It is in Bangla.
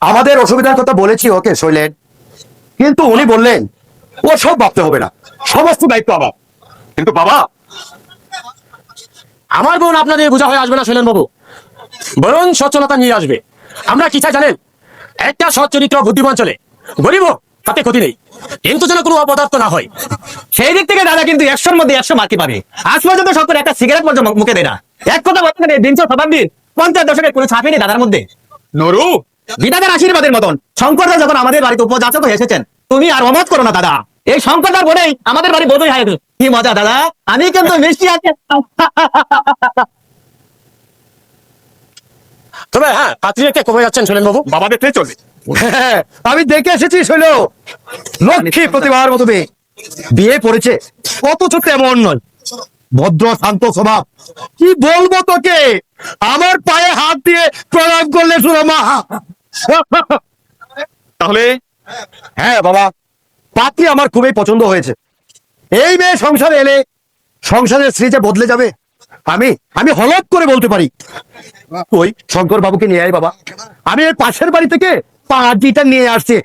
আমাদের অসুবিধার কথা বলেছি ওকে শৈলেন, কিন্তু উনি বললেন ও সব ভাবতে হবে না, সমস্ত দায়িত্ব আমার। কিন্তু বাবা, আমার বোন আপনাদের বোঝা হয়ে আসবে না শৈলেন বাবু, বরং সচ্ছলতা নিয়ে আসবে। আমরা কি চাই জানেন? একটা সৎ চরিত্র বুদ্ধিমান চলে, গরিব হোক, তাতে ক্ষতি নেই, কিন্তু যেন কোনো অপদার্থ না হয়। সেই দিক থেকে দাদা কিন্তু 100-র মধ্যে 100 মার্কই পাবে। আজ পর্যন্ত সকল একটা সিগারেট পর্যন্ত মুখে দেয় না। এক কথা বলতে গেলে 20 শতাব্দীর 50 দশকের কোনো ছাপেনি দাদার মধ্যে। নরু, বিদাদের আশীর্বাদের মতন শঙ্করদা যখন আমাদের বাড়িতে উপযাচক হয়ে এসেছেন, তুমি আর অমত করো না দাদা। এই শঙ্করদার বলেই আমাদের বাড়ি বধূ হয়ে গেল। কি মজা দাদা, আমি কিন্তু মিষ্টি আছে। তবে হ্যাঁ, পাত্রী দেখতে কবে যাচ্ছেন শৈলেন বাবু? বাবা দেখতে চলবে। হ্যাঁ, আমি দেখে এসেছি শৈল, লক্ষ্মী প্রতিভার মতো মেয়ে, বিয়ে পড়েছে অথচ তেমন নয়, ভদ্র শান্ত স্বভাব। কি বলবো তোকে, আমার পায়ে হাত দিয়ে প্রণাম করলে শুনো মা। তাহলে হ্যাঁ বাবা, পাত্রী আমার খুবই পছন্দ হয়েছে। এই মেয়ে সংসারে এলে সংসারের স্ত্রী যে বদলে যাবে, আমি আমি হলপ করে বলতে পারি। ওই শঙ্কর বাবুকে নিয়ে আয় বাবা, আমি এর পাশের বাড়ি থেকে পার্টিটা নিয়ে আসছি।